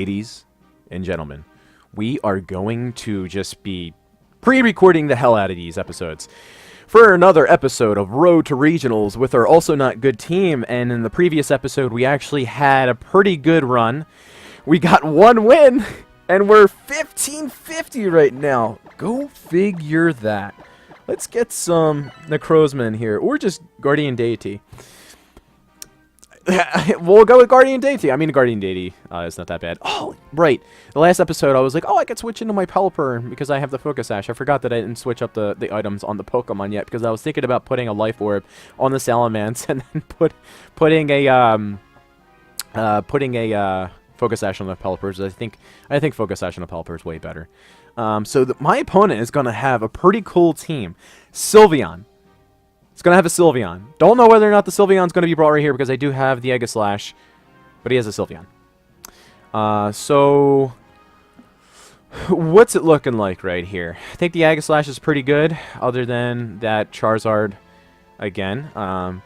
ladies and gentlemen, we are going to just be pre-recording the hell out of these episodes for another episode of Road to Regionals with our also not good team. And in the previous episode, we actually had a pretty good run. We got one win, and we're 1550 right now. Go figure that. Let's get some Necrozma here, or just Guardian Deity. We'll go with Guardian Deity. I mean, Guardian Deity is not that bad. Oh, right. The last episode, I was like, oh, I could switch into my Pelipper because I have the Focus Ash. I forgot that I didn't switch up the items on the Pokemon yet because I was thinking about putting a Life Orb on the Salamence and then putting a Focus Ash on the Pelipper. I think Focus Ash on the Pelipper is way better. So my opponent is going to have a pretty cool team. Sylveon. It's going to have a Sylveon. Don't know whether or not the Sylveon's going to be brought right here because I do have the Aegislash, but he has a Sylveon. So, what's it looking like right here? I think the Aegislash is pretty good, other than that Charizard again. I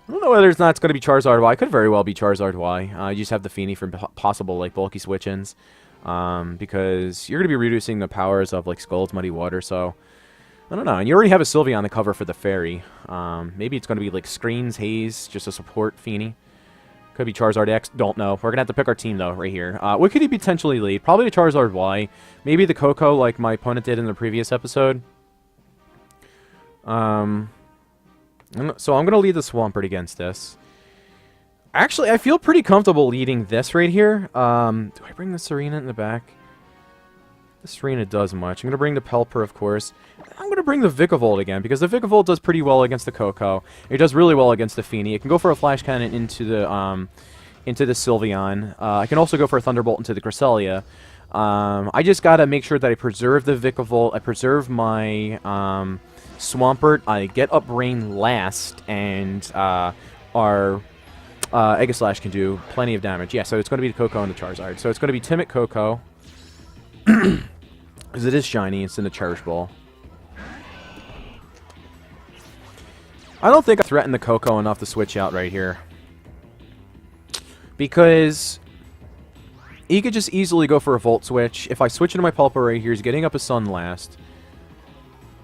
don't know whether it's going to be Charizard Y. It could very well be Charizard Y. You just have the Feeny for possible like bulky switch-ins, because you're going to be reducing the powers of like Scald's Muddy Water, so I don't know. And you already have a Sylveon on the cover for the Fairy. Maybe it's going to be like Screens, Haze, just to support Feeny. Could be Charizard X. Don't know. We're going to have to pick our team, though, right here. What could he potentially lead? Probably the Charizard Y. Maybe the Coco, like my opponent did in the previous episode. So I'm going to lead the Swampert against this. Actually, I feel pretty comfortable leading this right here. Do I bring the Serena in the back? The Serena does much. I'm going to bring the Pelipper, of course. I'm going to bring the Vikavolt again, because the Vikavolt does pretty well against the Coco. It does really well against the Feeny. It can go for a Flash Cannon into the Sylveon. I can also go for a Thunderbolt into the Cresselia. I just got to make sure that I preserve the Vikavolt. I preserve my Swampert. I get up Rain last, and our Aegislash can do plenty of damage. Yeah, so it's going to be the Coco and the Charizard. So it's going to be Timid Coco. Because it is shiny, it's in the Cherish Ball. I don't think I threatened the Coco enough to switch out right here. Because he could just easily go for a Volt Switch. If I switch into my Pelipper right here, he's getting up a Sun last.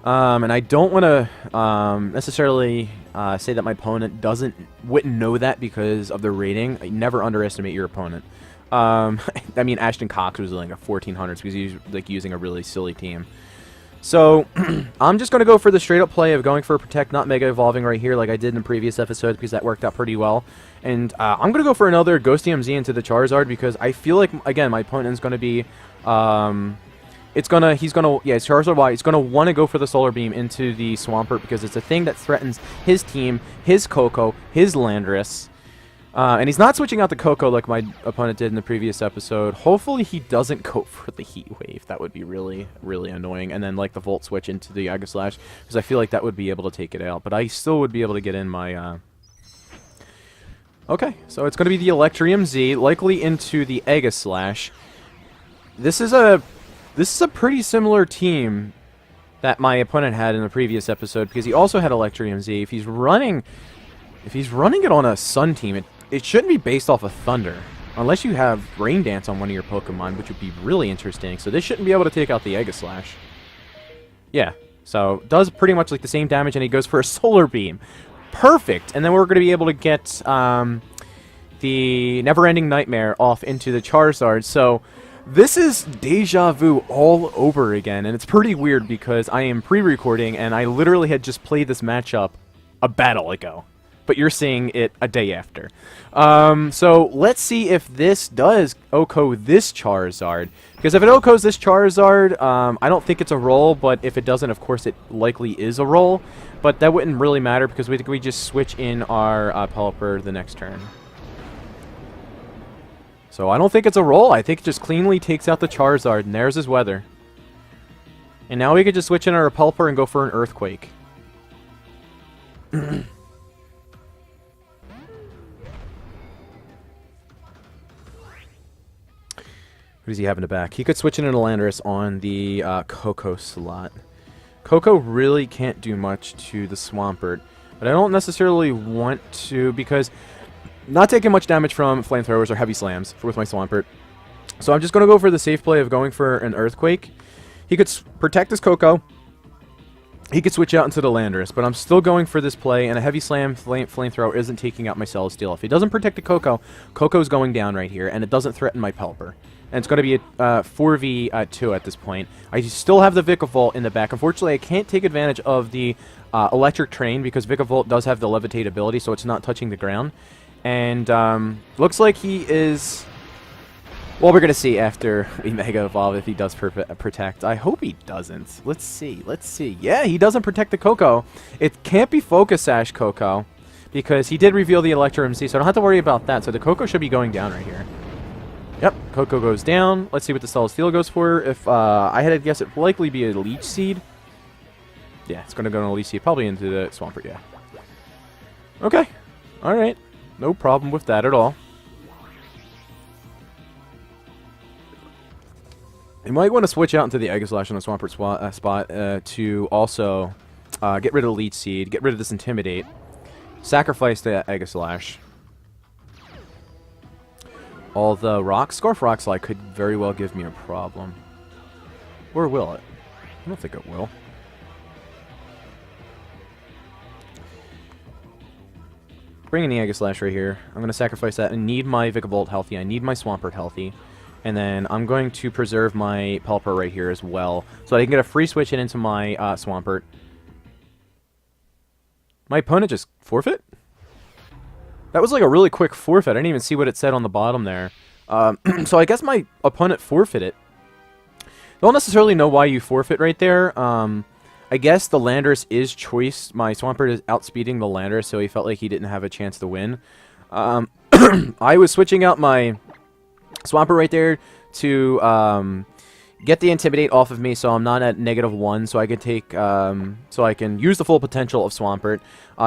And I don't want to necessarily say that my opponent wouldn't know that because of the rating. Never underestimate your opponent. I mean, Ashton Cox was like a 1400s because he was like using a really silly team. So I'm just going to go for the straight up play of going for a Protect, not Mega Evolving right here like I did in the previous episode because that worked out pretty well. And I'm going to go for another Ghost DMZ into the Charizard because I feel like, again, my opponent's going to be, it's Charizard Y. It's going to want to go for the Solar Beam into the Swampert because it's a thing that threatens his team, his Coco, his Landorus. And he's not switching out the Coco like my opponent did in the previous episode. Hopefully he doesn't go for the Heat Wave. That would be really, really annoying. And then like the Volt Switch into the Aegislash, because I feel like that would be able to take it out. But I still would be able to get in my... Okay, so it's going to be the Electrium Z, likely into the Aegislash. This is a pretty similar team that my opponent had in the previous episode, because he also had Electrium Z. If he's running it on a Sun team, it shouldn't be based off of Thunder. Unless you have Rain Dance on one of your Pokemon, which would be really interesting. So this shouldn't be able to take out the Aegislash. Yeah, so does pretty much like the same damage, and he goes for a Solar Beam. Perfect! And then we're going to be able to get the Never-Ending Nightmare off into the Charizard. So this is deja vu all over again, and it's pretty weird because I am pre-recording, and I literally had just played this matchup a battle ago. But you're seeing it a day after. So let's see if this does OHKO this Charizard. Because if it OHKOs this Charizard, I don't think it's a roll. But if it doesn't, of course, it likely is a roll. But that wouldn't really matter because we just switch in our Pelipper the next turn. So I don't think it's a roll. I think it just cleanly takes out the Charizard. And there's his weather. And now we could just switch in our Pelipper and go for an Earthquake. What does he have in the back? He could switch in an Landorus on the Coco slot. Coco really can't do much to the Swampert, but I don't necessarily want to because not taking much damage from Flamethrowers or Heavy Slams with my Swampert. So I'm just going to go for the safe play of going for an Earthquake. He could protect his Coco. He could switch out into the Landorus, but I'm still going for this play, and a Heavy Slam Flamethrower isn't taking out my Celesteela. If he doesn't protect the Coco, Coco's going down right here, and it doesn't threaten my Pelipper. And it's going to be a 4v2 at this point. I still have the Vikavolt in the back. Unfortunately, I can't take advantage of the Electric Train because Vikavolt does have the Levitate ability, so it's not touching the ground. And looks like he is... Well, we're going to see after we Mega Evolve if he does protect. I hope he doesn't. Let's see. Let's see. Yeah, he doesn't protect the Coco. It can't be Focus Sash Coco because he did reveal the Electro MC, so I don't have to worry about that. So the Coco should be going down right here. Yep, Coco goes down. Let's see what the Celesteela goes for. If I had to guess, it'd likely be a Leech Seed. Yeah, it's going to go in a Leech Seed, probably into the Swampert, yeah. Okay. All right. No problem with that at all. You might want to switch out into the Aegislash on the Swampert spot to also get rid of the Leech Seed, get rid of this Intimidate, sacrifice the Aegislash. Although Scarf Rock Slide could very well give me a problem. Or will it? I don't think it will. Bring in the Aegislash right here. I'm going to sacrifice that. I need my Vikavolt healthy. I need my Swampert healthy. And then I'm going to preserve my Pelipper right here as well, so I can get a free switch into my Swampert. My opponent just forfeit? That was like a really quick forfeit. I didn't even see what it said on the bottom there. So I guess my opponent forfeited. Don't necessarily know why you forfeit right there. I guess the Landorus is choice. My Swampert is outspeeding the Landorus, so he felt like he didn't have a chance to win. I was switching out my Swampert right there to get the Intimidate off of me, so I'm not at -1, so I can take, so I can use the full potential of Swampert.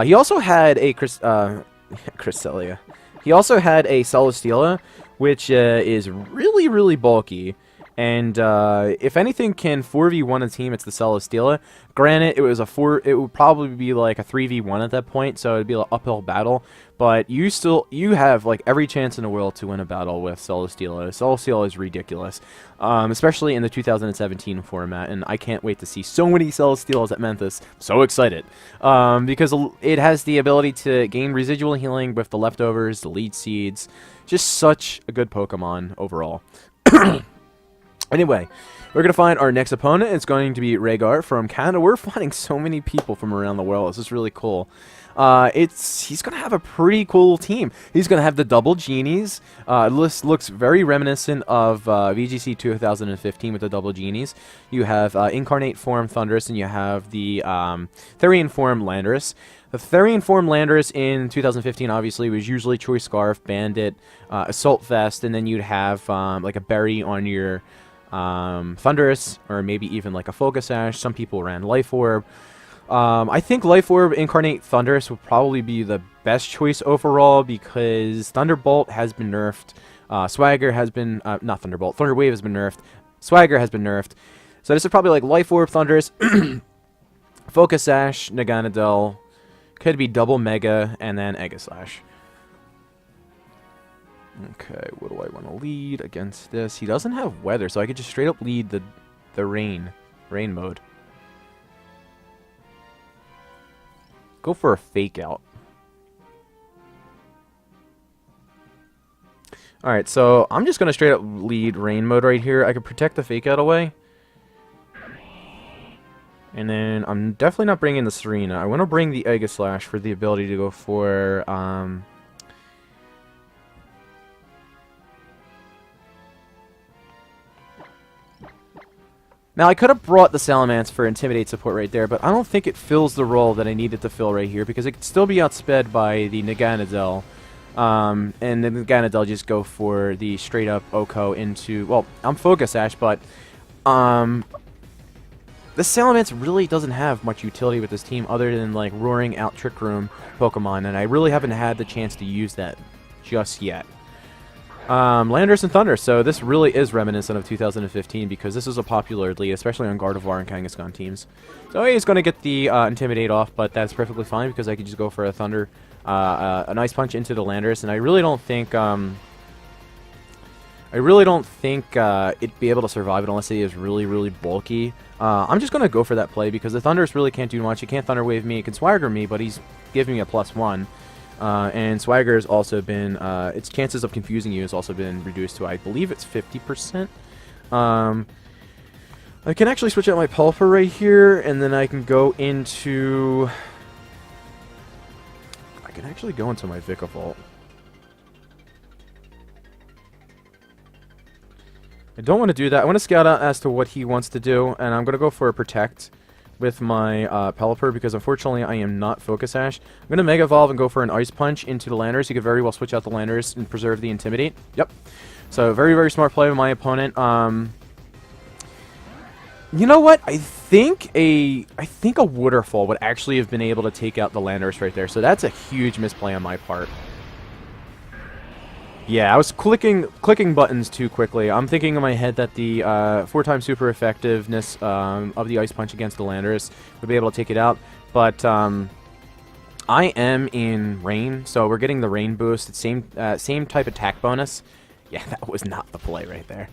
He also had a Cresselia. He also had a Celesteela, which is really, really bulky. And if anything can 4v1 a team, it's the Celesteela. Granted, it would probably be like a 3v1 at that point, so it'd be an uphill battle. But you have like every chance in the world to win a battle with Celesteela. Celesteela is ridiculous, especially in the 2017 format, and I can't wait to see so many Celesteelas at Memphis. So excited, because it has the ability to gain residual healing with the leftovers, the lead seeds. Just such a good Pokemon overall. Anyway, we're going to find our next opponent. It's going to be Rhaegar from Canada. We're finding so many people from around the world. This is really cool. He's going to have a pretty cool team. He's going to have the double genies. This looks very reminiscent of VGC 2015 with the double genies. You have Incarnate Form Thundurus, and you have the Therian Form Landorus. The Therian Form Landorus in 2015 obviously was usually Choice Scarf, Bandit, Assault Vest, and then you'd have like a berry on your Thundurus, or maybe even like a Focus Sash. Some people ran Life Orb. I think Life Orb Incarnate Thundurus would probably be the best choice overall because Thunderbolt has been nerfed. Swagger has been, not Thunderbolt, Thunder Wave has been nerfed. Swagger has been nerfed. So this is probably like Life Orb Thundurus, Focus Sash, Naganadel, could be double Mega, and then Aegislash. Okay, what do I want to lead against this? He doesn't have weather, so I could just straight up lead the rain mode. Go for a fake out. Alright, so I'm just going to straight up lead rain mode right here. I could protect the fake out away. And then I'm definitely not bringing the Serena. I want to bring the Aegislash for the ability to go for now, I could have brought the Salamence for Intimidate support right there, but I don't think it fills the role that I need it to fill right here, because it could still be outsped by the Naganadel. And the Naganadel just go for the straight-up Oko into... Well, I'm Focus Sash, but... the Salamence really doesn't have much utility with this team other than, like, roaring out Trick Room Pokemon, and I really haven't had the chance to use that just yet. Landorus and Thunder, so this really is reminiscent of 2015 because this is a popular lead, especially on Gardevoir and Kangaskhan teams. So he's going to get the Intimidate off, but that's perfectly fine because I could just go for a Thunder, a nice punch into the Landorus, and I really don't think, I I really don't think it'd be able to survive it unless it is really, really bulky. I'm just going to go for that play because the Thundurus really can't do much. It can't Thunder Wave me. It can Swagger me, but he's giving me a +1. And Swagger has also been, its chances of confusing you has also been reduced to, I believe it's 50%. I can actually switch out my Pelipper right here, and then I can go into... I can actually go into my Vikavolt. I don't want to do that. I want to scout out as to what he wants to do, and I'm going to go for a Protect with my Pelipper, because unfortunately I am not Focus Sash. I'm going to Mega Evolve and go for an Ice Punch into the Landorus. You could very well switch out the Landorus and preserve the Intimidate. Yep. So very, very smart play of my opponent. You know what? I think a Waterfall would actually have been able to take out the Landorus right there. So that's a huge misplay on my part. Yeah, I was clicking buttons too quickly. I'm thinking in my head that the 4x super effectiveness of the Ice Punch against the Landorus would be able to take it out. But I am in Rain, so we're getting the Rain boost. It's same type attack bonus. Yeah, that was not the play right there.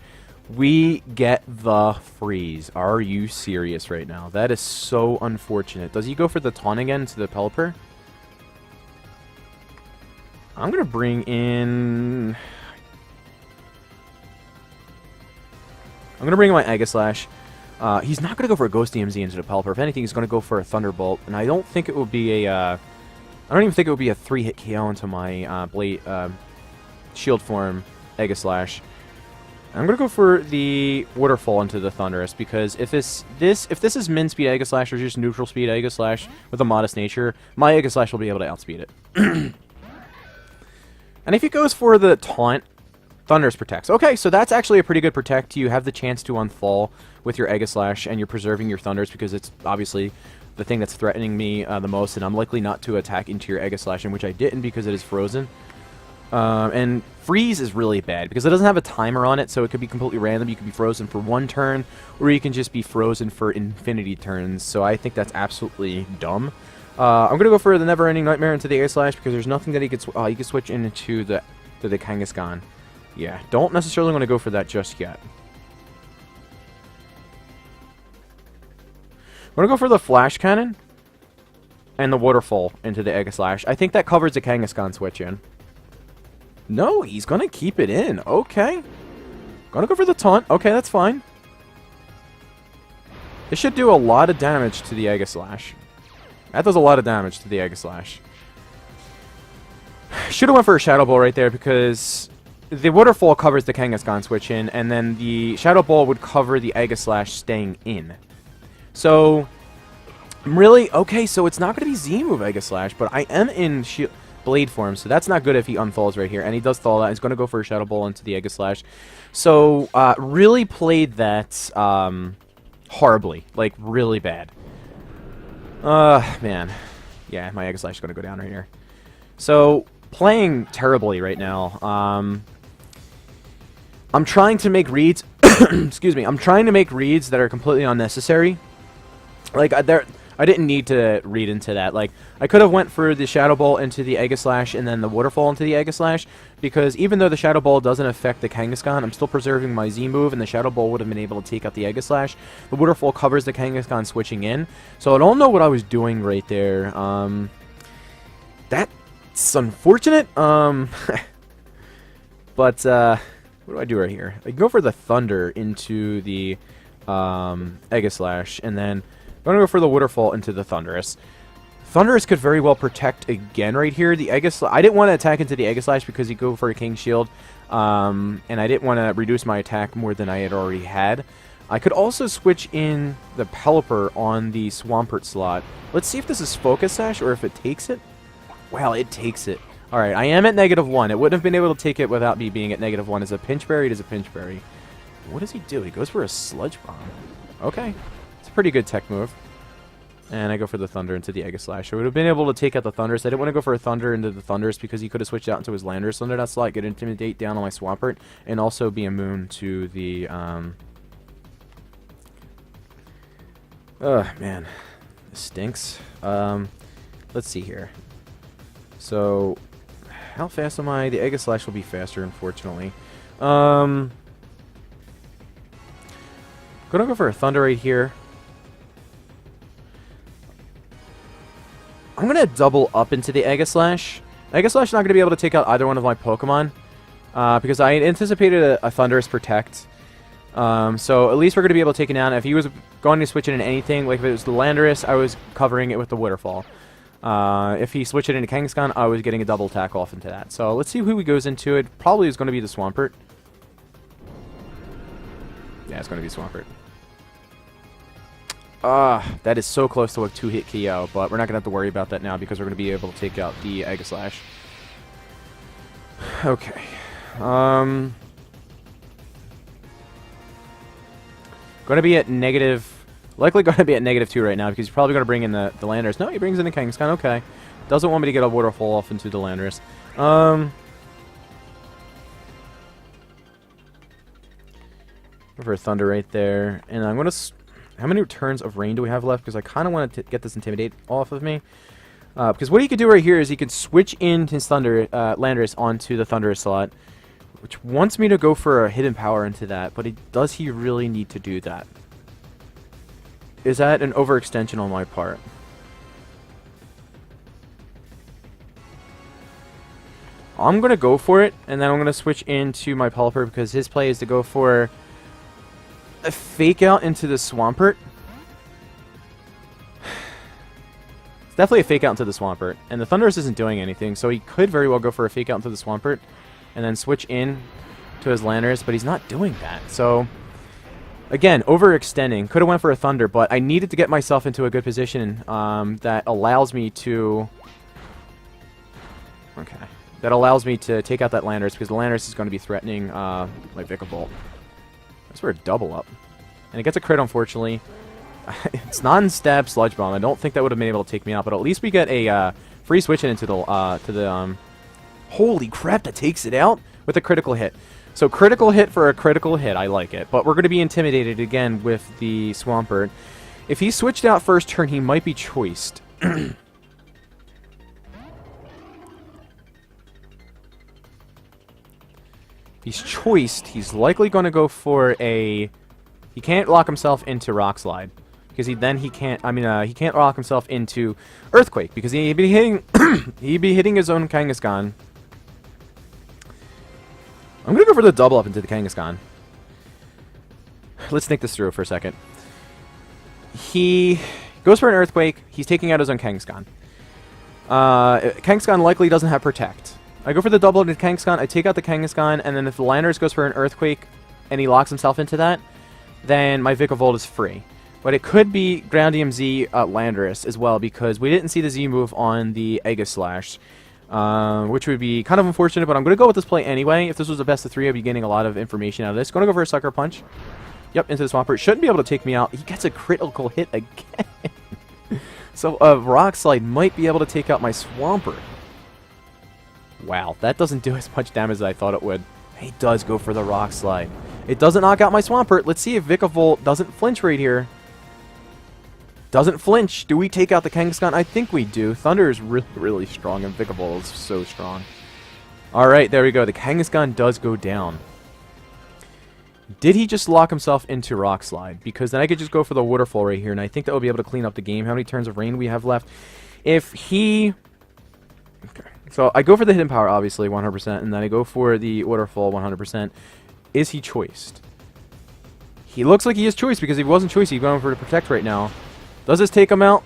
We get the freeze. Are you serious right now? That is so unfortunate. Does he go for the taunt again to the Pelipper? I'm going to bring in... I'm going to bring in my Aegislash. He's not going to go for a Ghost DMZ into the Pelipper. If anything, he's going to go for a Thunderbolt. And I don't think it would be a... I don't even think it would be a 3-hit KO into my Shield form Aegislash. I'm going to go for the Waterfall into the Thundurus, because if this is Min Speed Aegislash or just Neutral Speed Aegislash with a modest nature, my Aegislash will be able to outspeed it. And if he goes for the Taunt, Thundurus protects. Okay, so that's actually a pretty good protect. You have the chance to unfall with your Aegislash, and you're preserving your Thundurus because it's obviously the thing that's threatening me the most, and I'm likely not to attack into your Aegislash, in which I didn't because it is frozen. And freeze is really bad because it doesn't have a timer on it, so it could be completely random. You could be frozen for 1 turn, or you can just be frozen for infinity turns. So I think that's absolutely dumb. I'm gonna go for the Never-Ending Nightmare into the Aegislash because there's nothing that he could switch into the Kangaskhan. Yeah, don't necessarily want to go for that just yet. I'm gonna go for the Flash Cannon and the Waterfall into the Aegislash. I think that covers the Kangaskhan switch in. No, he's going to keep it in. Okay. Going to go for the taunt. Okay, that's fine. This should do a lot of damage to the Aegislash. That does a lot of damage to the Aegislash. Should have went for a Shadow Ball right there because the Waterfall covers the Kangaskhan switch in, and then the Shadow Ball would cover the Aegislash staying in. So, really, okay, so it's not going to be Z-move Aegislash, but I am in Blade form, so that's not good if he unfalls right here. And he does thaw that. He's going to go for a Shadow Ball into the Aegislash. So, really played that horribly. Like, really bad. Man. Yeah, my Aegislash is going to go down right here. So, playing terribly right now. I'm trying to make reads... excuse me. I'm trying to make reads that are completely unnecessary. Like, I didn't need to read into that. Like, I could have went for the Shadow Ball into the Aegislash and then the Waterfall into the Aegislash, because even though the Shadow Ball doesn't affect the Kangaskhan, I'm still preserving my Z move, and the Shadow Ball would have been able to take out the Aegislash. The Waterfall covers the Kangaskhan switching in, so I don't know what I was doing right there. That's unfortunate. But what do I do right here? I can go for the Thunder into the Aegislash, and then I'm going to go for the Waterfall into the Thundurus. Thundurus could very well protect again right here. The Aegislash, I didn't want to attack into the Aegislash because he'd go for a King Shield, and I didn't want to reduce my attack more than I had already had. I could also switch in the Pelipper on the Swampert slot. Let's see if this is Focus Sash or if it takes it. Well, it takes it. Alright, I am at -1. It wouldn't have been able to take it without me being at -1. As a Pinch Berry, it is a Pinch Berry. What does he do? He goes for a Sludge Bomb. Okay. It's a pretty good tech move. And I go for the Thunder into the Aegislash. I would have been able to take out the Thundurus. I didn't want to go for a Thunder into the Thundurus because he could have switched out into his Landorus under that slot, get Intimidate down on my Swampert, and also be immune to the... man. This stinks. Let's see here. So, how fast am I? The Aegislash will be faster, unfortunately. Gonna go for a Thunder right here. I'm gonna double up into the Aegislash. Aegislash is not gonna be able to take out either one of my Pokemon. Because I anticipated a Thunderous Protect. So at least we're going to be able to take it down. If he was going to switch it into anything, like if it was the Landorus, I was covering it with the Waterfall. If he switched it into Kangaskhan, I was getting a double attack off into that. So let's see who he goes into. It probably is going to be the Swampert. Yeah, it's going to be Swampert. That is so close to a 2-hit KO, but we're not going to have to worry about that now because we're going to be able to take out the Aegislash. Okay. Going to be at likely going to be at -2 right now because he's probably going to bring in the Landorus. No, he brings in the Kangaskhan. Okay. Doesn't want me to get a Waterfall off into the Landorus. For a Thunder right there. And I'm going to... How many turns of Rain do we have left? Because I kind of want to get this Intimidate off of me. Because what he could do right here is he could switch in his Landorus onto the Thunderous slot, which wants me to go for a Hidden Power into that, but does he really need to do that? Is that an overextension on my part? I'm going to go for it, and then I'm going to switch into my Pelipper because his play is to go for a Fake Out into the Swampert. It's definitely a Fake Out into the Swampert, and the Thunderous isn't doing anything, so he could very well go for a Fake Out into the Swampert and then switch in to his Landorus, but he's not doing that. So, again, overextending. Could have went for a Thunder, but I needed to get myself into a good position that allows me to... Okay. That allows me to take out that Landorus, because the Landorus is going to be threatening my Vikavolt. That's for a double up. And it gets a crit, unfortunately. It's non-stab Sludge Bomb. I don't think that would have been able to take me out, but at least we get a free switch into the holy crap, that takes it out with a critical hit. So critical hit for a critical hit, I like it. But we're going to be intimidated again with the Swampert. If he switched out first turn, he might be choiced. If he's choiced, he's likely going to go for a... He can't lock himself into Rock Slide. Because he can't lock himself into Earthquake. Because he'd be hitting his own Kangaskhan. I'm going to go for the double up into the Kangaskhan. Let's think this through for a second. He goes for an Earthquake. He's taking out his own Kangaskhan. Kangaskhan likely doesn't have Protect. I go for the double into Kangaskhan. I take out the Kangaskhan. And then if the Landorus goes for an Earthquake and he locks himself into that, then my Vikavolt is free. But it could be Ground DMZ Landorus as well, because we didn't see the Z move on the Aegislash. Which would be kind of unfortunate, but I'm going to go with this play anyway. If this was a best of 3, I'd be getting a lot of information out of this. Going to go for a Sucker Punch. Yep, into the Swampert. Shouldn't be able to take me out. He gets a critical hit again. So a Rock Slide might be able to take out my Swampert. Wow, that doesn't do as much damage as I thought it would. He does go for the Rock Slide. It doesn't knock out my Swampert. Let's see if Vikavolt doesn't flinch right here. Doesn't flinch. Do we take out the Kangaskhan? I think we do. Thunder is really, really strong, and Vikavolt is so strong. Alright, there we go. The Kangaskhan does go down. Did he just lock himself into Rock Slide? Because then I could just go for the Waterfall right here, and I think that would be able to clean up the game. How many turns of Rain we have left? If he... Okay. So I go for the Hidden Power, obviously, 100%, and then I go for the Waterfall, 100%. Is he choiced? He looks like he is choiced, because if he wasn't choiced, he's going for the Protect right now. Does this take him out?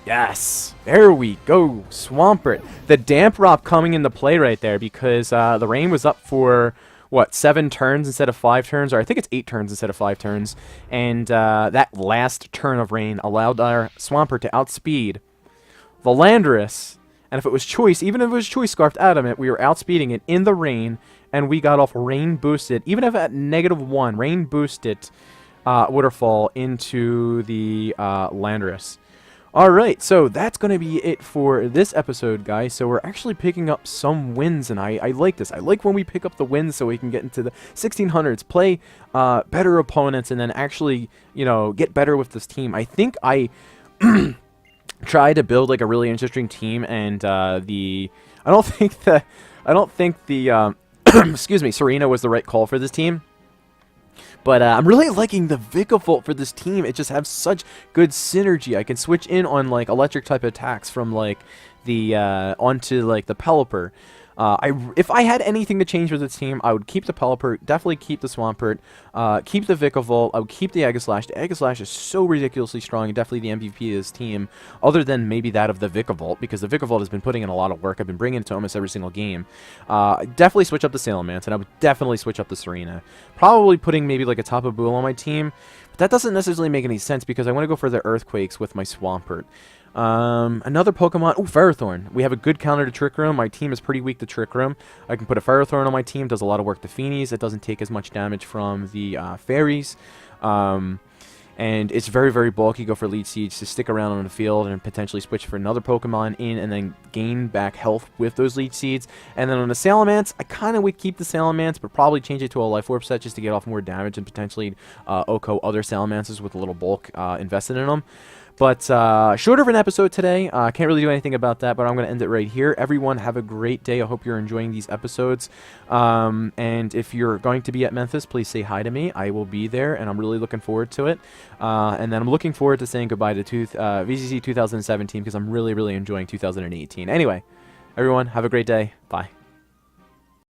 Yes. There we go. Swampert. The Damp Rop coming into play right there, because the Rain was up for... what, 7 turns instead of 5 turns? Or I think it's 8 turns instead of 5 turns. And that last turn of Rain allowed our Swampert to outspeed the Landorus. And if it was choice, even if it was choice scarfed Adamant, we were outspeeding it in the Rain. And we got off Rain boosted. Even if at -1, Rain boosted Waterfall into the Landorus. Alright, so that's going to be it for this episode, guys. So we're actually picking up some wins, and I like this. I like when we pick up the wins so we can get into the 1600s, play better opponents, and then actually, you know, get better with this team. I think I tried to build like a really interesting team, and I don't think the excuse me, Serena was the right call for this team. But I'm really liking the Vikavolt for this team. It just has such good synergy. I can switch in on like electric type attacks from like the onto like the Pelipper. If I had anything to change with this team, I would keep the Pelipper, definitely keep the Swampert, keep the Vikavolt, I would keep the Aegislash. The Aegislash is so ridiculously strong and definitely the MVP of this team, other than maybe that of the Vikavolt, because the Vikavolt has been putting in a lot of work. I've been bringing it to almost every single game. Definitely switch up the Salamence, and I would definitely switch up the Serena. Probably putting maybe like a Tapu Bulu on my team, but that doesn't necessarily make any sense because I want to go for the Earthquakes with my Swampert. Another Pokemon. Oh, Ferrothorn. We have a good counter to Trick Room. My team is pretty weak to Trick Room. I can put a Ferrothorn on my team. Does a lot of work to Feenies. It doesn't take as much damage from the Fairies. And it's very, very bulky. Go for Leech Seeds to stick around on the field and potentially switch for another Pokemon in and then gain back health with those Leech Seeds. And then on the Salamence, I kind of would keep the Salamence, but probably change it to a Life Orb set just to get off more damage and potentially OHKO other Salamances with a little bulk invested in them. But shorter of an episode today. Can't really do anything about that, but I'm going to end it right here. Everyone, have a great day. I hope you're enjoying these episodes. And if you're going to be at Memphis, please say hi to me. I will be there, and I'm really looking forward to it. And then I'm looking forward to saying goodbye to VGC 2017 because I'm really, really enjoying 2018. Anyway, everyone, have a great day. Bye.